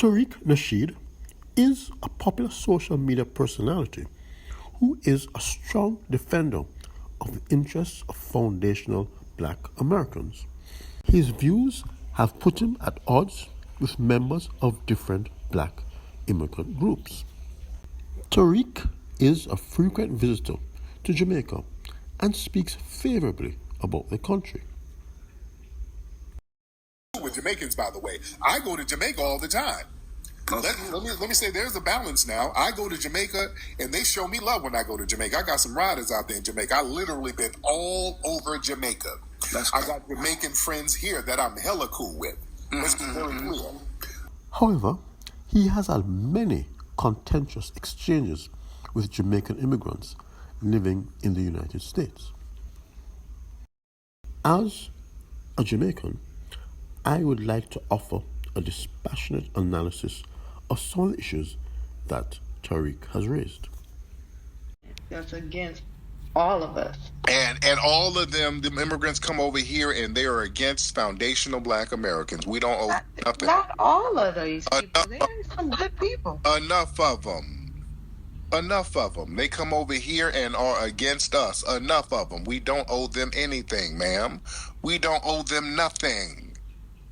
Tariq Nasheed is a popular social media personality who is a strong defender of the interests of foundational black Americans. His views have put him at odds with members of different black immigrant groups. Tariq is a frequent visitor to Jamaica and speaks favorably about the country. With Jamaicans, by the way, I go to Jamaica all the time. Let me say there's a balance now. I go to Jamaica and they show me love when I go to Jamaica. I got some riders out there in Jamaica. I literally been all over Jamaica. I got Jamaican friends here that I'm hella cool with. Let's be very clear. However, he has had many contentious exchanges with Jamaican immigrants living in the United States. As a Jamaican, I would like to offer a dispassionate analysis of some of the issues that Tariq has raised. That's against all of us. And all of them, the immigrants come over here and they are against foundational black Americans. We don't owe nothing. Not all of these people. There are some good people. Enough of them. Enough of them. They come over here and are against us. Enough of them. We don't owe them anything, ma'am. We don't owe them nothing.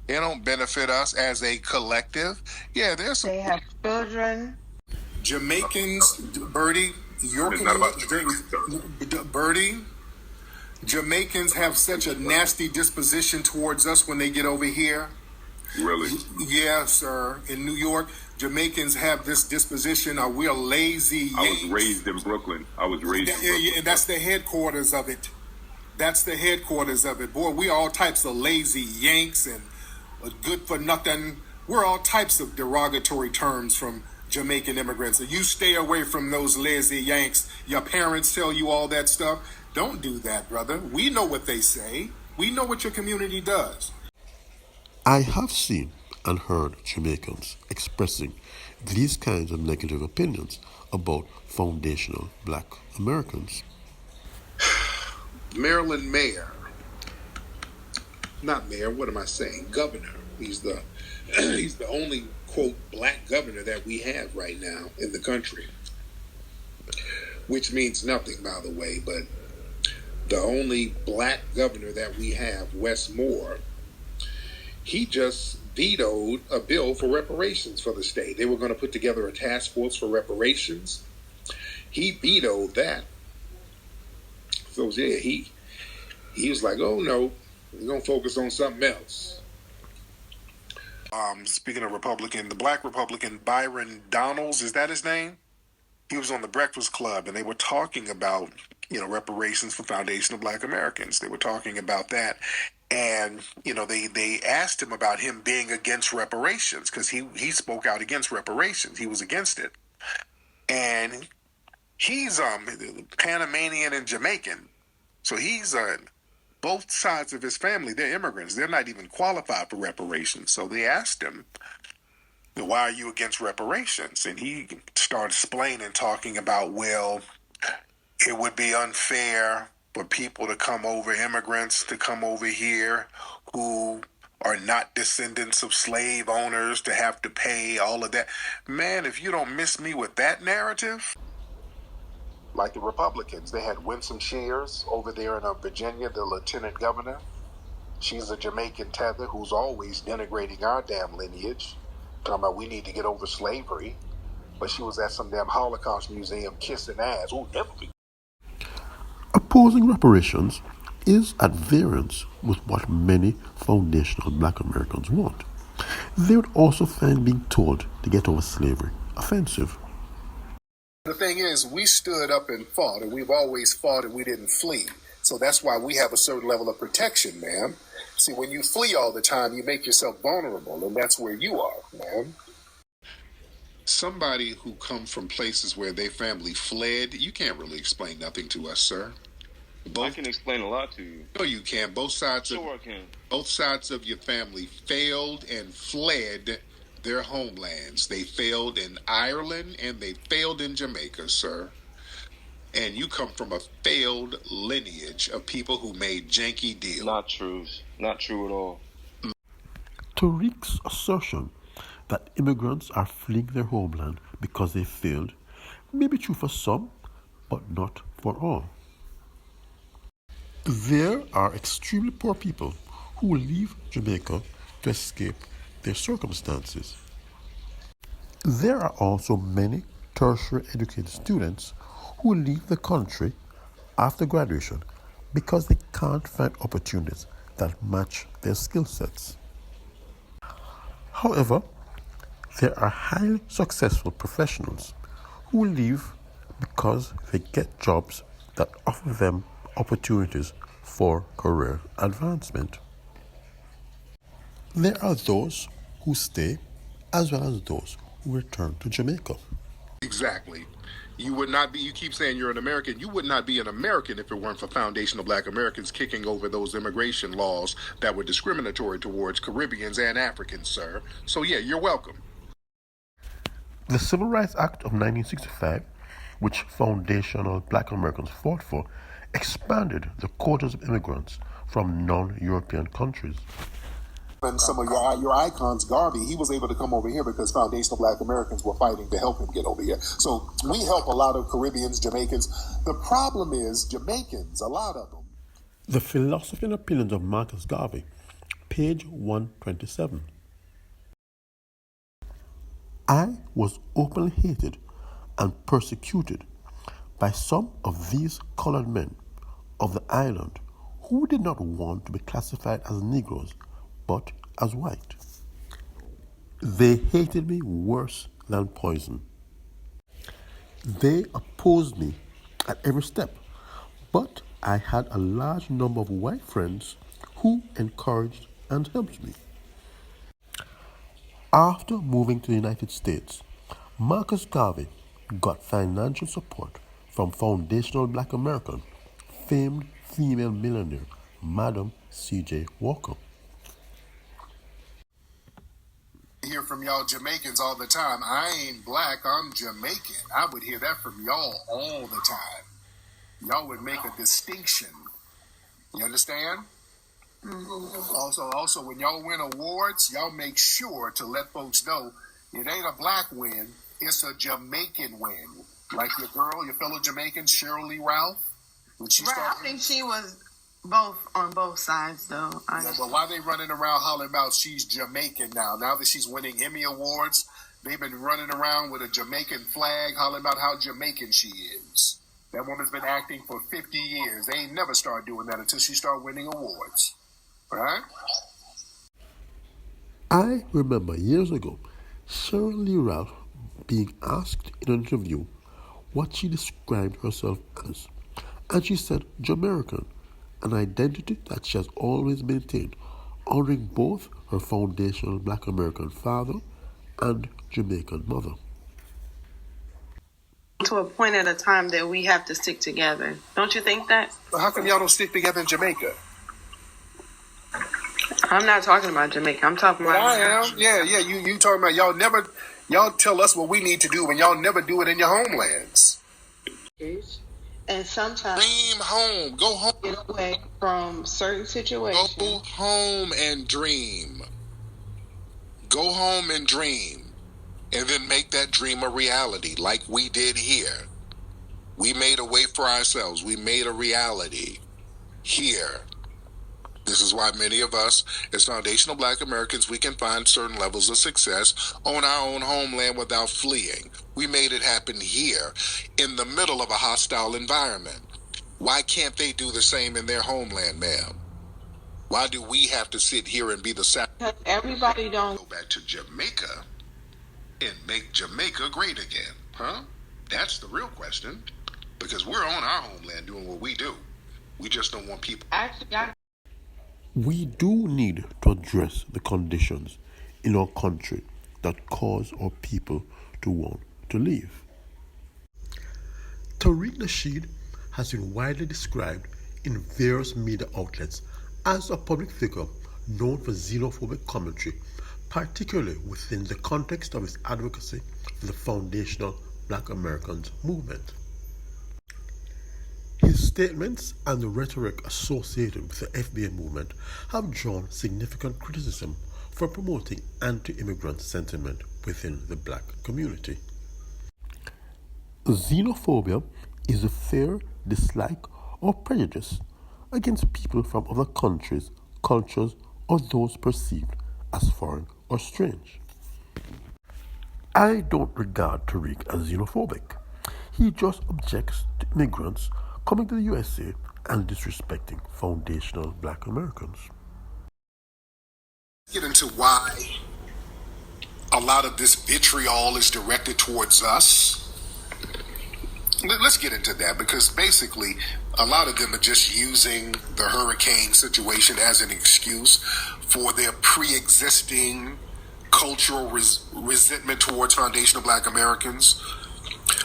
They don't benefit us as a collective. Yeah, there's some. They have children. Jamaicans, Birdie, your Birdie, Jamaicans have such a nasty disposition towards us when they get over here. Really? Yeah, sir. In New York, Jamaicans have this disposition. We're lazy. I was raised in Brooklyn. Yeah, and that's the headquarters of it. That's the headquarters of it. Boy, we all types of lazy Yanks and good for nothing. We're all types of derogatory terms from Jamaican immigrants. So you stay away from those lazy Yanks. Your parents tell you all that stuff. Don't do that, brother. We know what they say. We know what your community does. I have seen and heard Jamaicans expressing these kinds of negative opinions about foundational black Americans. Maryland mayor, not mayor, what am I saying? Governor. He's the only, quote, black governor that we have right now in the country. Which means nothing, by the way, but the only black governor that we have, Wes Moore, he just vetoed a bill for reparations for the state. They were going to put together a task force for reparations. He vetoed that. So yeah, he was like, oh no, we're going to focus on something else. Speaking of Republican, the black Republican Byron Donalds, is that his name? He was on the Breakfast Club and they were talking about, reparations for foundational black Americans. They were talking about that. And, they asked him about him being against reparations because he spoke out against reparations. He was against it. And he's Panamanian and Jamaican. So he's both sides of his family, they're immigrants. They're not even qualified for reparations. So they asked him, why are you against reparations? And he started explaining, talking about, well, it would be unfair for people to come over, immigrants to come over here who are not descendants of slave owners to have to pay all of that. Man, if you don't miss me with that narrative. Like the Republicans, they had Winsome Shears over there in Virginia, the lieutenant governor. She's a Jamaican tether who's always denigrating our damn lineage, talking about we need to get over slavery. But she was at some damn Holocaust museum kissing ass. Ooh, never be. Opposing reparations is at variance with what many foundational black Americans want. They would also find being told to get over slavery offensive. The thing is, we stood up and fought, and we've always fought and we didn't flee. So that's why we have a certain level of protection, man. See, when you flee all the time, you make yourself vulnerable, and that's where you are, man. Somebody who comes from places where their family fled, you can't really explain nothing to us, sir. I can explain a lot to you. No, you can. Both sides I can. Both sides of your family failed and fled their homelands. They failed in Ireland and they failed in Jamaica, sir. And you come from a failed lineage of people who made janky deals. Not true. Not true at all. Tariq's assertion that immigrants are fleeing their homeland because they failed may be true for some, but not for all. There are extremely poor people who leave Jamaica to escape their circumstances. There are also many tertiary educated students who leave the country after graduation because they can't find opportunities that match their skill sets. However, there are highly successful professionals who leave because they get jobs that offer them opportunities for career advancement. There are those who stay as well as those who return to Jamaica. Exactly. You would not be, you keep saying you're an American. You would not be an American if it weren't for foundational black Americans kicking over those immigration laws that were discriminatory towards Caribbeans and Africans, sir. So, yeah, you're welcome. The Civil Rights Act of 1965, which foundational black Americans fought for, expanded the quotas of immigrants from non-European countries. And some of your icons, Garvey, he was able to come over here because foundational black Americans were fighting to help him get over here. So we help a lot of Caribbeans, Jamaicans. The problem is Jamaicans, a lot of them. The Philosophy and Opinions of Marcus Garvey, page 127. I was openly hated and persecuted by some of these colored men of the island who did not want to be classified as Negroes but as white. They hated me worse than poison. They opposed me at every step, but I had a large number of white friends who encouraged and helped me. After moving to the United States, Marcus Garvey got financial support from foundational black American, famed female millionaire, Madam C.J. Walker. Hear from y'all Jamaicans all the time. I ain't black, I'm Jamaican. I would hear that from y'all all the time. Y'all would make a distinction. You understand? Also, when y'all win awards, y'all make sure to let folks know it ain't a black win, it's a Jamaican win. Like your girl, your fellow Jamaican, Cheryl Lee Ralph. When she started, I think she was both on both sides, though. Yeah, but why they running around hollering about she's Jamaican now? Now that she's winning Emmy Awards, they've been running around with a Jamaican flag hollering about how Jamaican she is. That woman's been acting for 50 years. They ain't never start doing that until she start winning awards. Right? I remember years ago, Cheryl Lee Ralph being asked in an interview what she described herself as, and she said Jamaican, an identity that she has always maintained, honoring both her foundational black American father and Jamaican mother. To a point at a time that we have to stick together. Don't you think that? Well, how come y'all don't stick together in Jamaica? I'm not talking about Jamaica. I'm talking about... I am. Yeah. You talking about y'all tell us what we need to do and y'all never do it in your homelands. And sometimes Dream home. Go home. get away from certain situations. Go home and dream. Go home and dream. And then make that dream a reality like we did here. We made a way for ourselves. We made a reality here. This is why many of us, as foundational black Americans, we can find certain levels of success on our own homeland without fleeing. We made it happen here in the middle of a hostile environment. Why can't they do the same in their homeland, ma'am? Why do we have to sit here and be the Because everybody don't go back to Jamaica and make Jamaica great again? Huh? That's the real question. Because we're on our homeland doing what we do. We just don't want people... actually... We do need to address the conditions in our country that cause our people to want to leave. Tariq Nasheed has been widely described in various media outlets as a public figure known for xenophobic commentary, particularly within the context of his advocacy for the foundational Black Americans movement. His statements and the rhetoric associated with the FBA movement have drawn significant criticism for promoting anti-immigrant sentiment within the black community. Xenophobia is a fear, dislike, or prejudice against people from other countries, cultures, or those perceived as foreign or strange. I don't regard Tariq as xenophobic. He just objects to immigrants coming to the USA and disrespecting foundational black Americans. Get into why a lot of this vitriol is directed towards us. Let's get into that, because basically a lot of them are just using the hurricane situation as an excuse for their pre-existing cultural resentment towards foundational black Americans.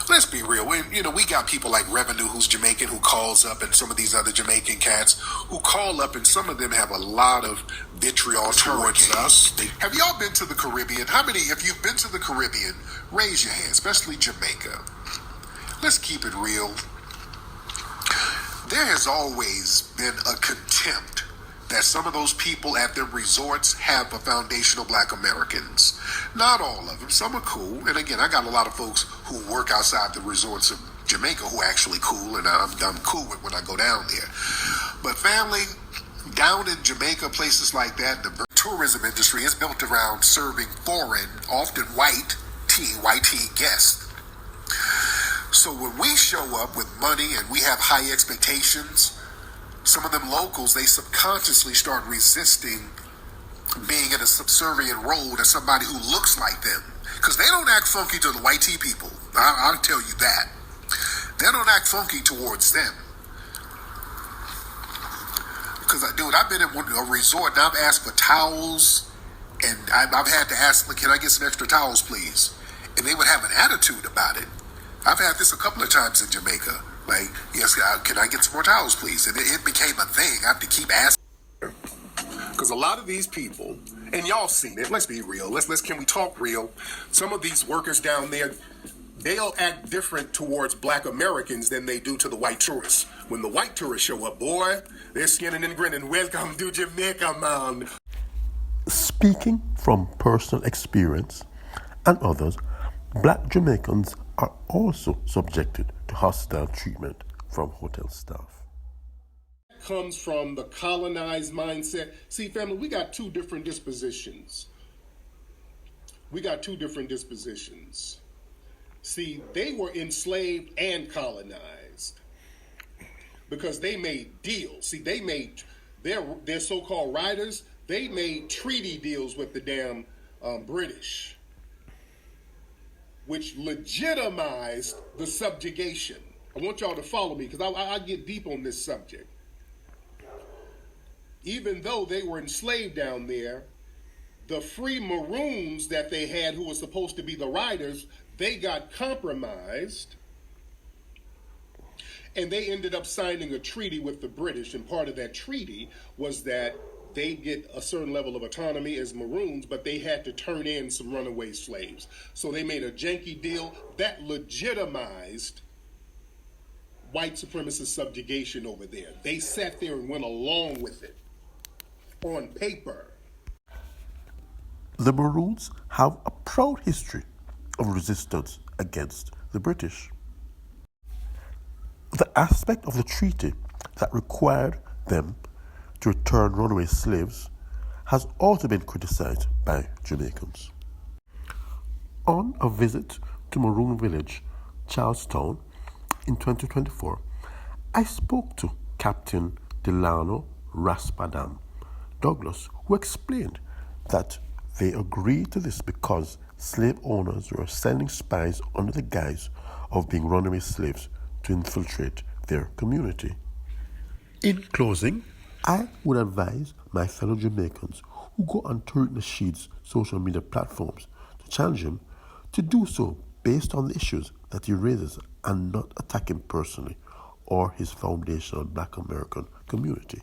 Let's be real. We got people like Revenue, who's Jamaican, who calls up, and some of these other Jamaican cats who call up, and some of them have a lot of vitriol towards us. Have y'all been to the Caribbean? How many, if you've been to the Caribbean, raise your hand, especially Jamaica. Let's keep it real. There has always been a contempt that some of those people at their resorts have for foundational black Americans. Not all of them. Some are cool. And again, I got a lot of folks who work outside the resorts of Jamaica who are actually cool, and I'm cool with when I go down there. But family, down in Jamaica, places like that, the tourism industry is built around serving foreign, often white tea guests. So when we show up with money and we have high expectations, some of them locals, they subconsciously start resisting being in a subservient role to somebody who looks like them. Because they don't act funky to the white tea people. I'll tell you that. They don't act funky towards them. Because, dude, I've been in a resort and I've asked for towels, and I've had to ask, can I get some extra towels, please? And they would have an attitude about it. I've had this a couple of times in Jamaica. Like, yes, can I get some more towels, please? And it became a thing. I have to keep asking. Because a lot of these people, and y'all seen it, let's be real. Can we talk real? Some of these workers down there, they'll act different towards black Americans than they do to the white tourists. When the white tourists show up, boy, they're skinning and grinning. Welcome to Jamaica, man. Speaking from personal experience and others, black Jamaicans are also subjected to hostile treatment from hotel staff. Comes from the colonized mindset. See, family, we got two different dispositions. See, they were enslaved and colonized because they made deals. See, they made their so-called riders, they made treaty deals with the damn British, which legitimized the subjugation. I want y'all to follow me because I get deep on this subject. Even though they were enslaved down there, the free maroons that they had, who were supposed to be the riders, they got compromised, and they ended up signing a treaty with the British. And part of that treaty was that they get a certain level of autonomy as maroons, but they had to turn in some runaway slaves. So they made a janky deal that legitimized white supremacist subjugation over there. They sat there and went along with it on paper. The Maroons have a proud history of resistance against the British. The aspect of the treaty that required them to return runaway slaves has also been criticized by Jamaicans. On a visit to Maroon Village, Charlestown, in 2024, I spoke to Captain Delano Raspadam Douglas, who explained that they agreed to this because slave owners were sending spies under the guise of being runaway slaves to infiltrate their community. In closing, I would advise my fellow Jamaicans who go on Tariq Nasheed's social media platforms to challenge him to do so based on the issues that he raises and not attack him personally or his foundational Black American community.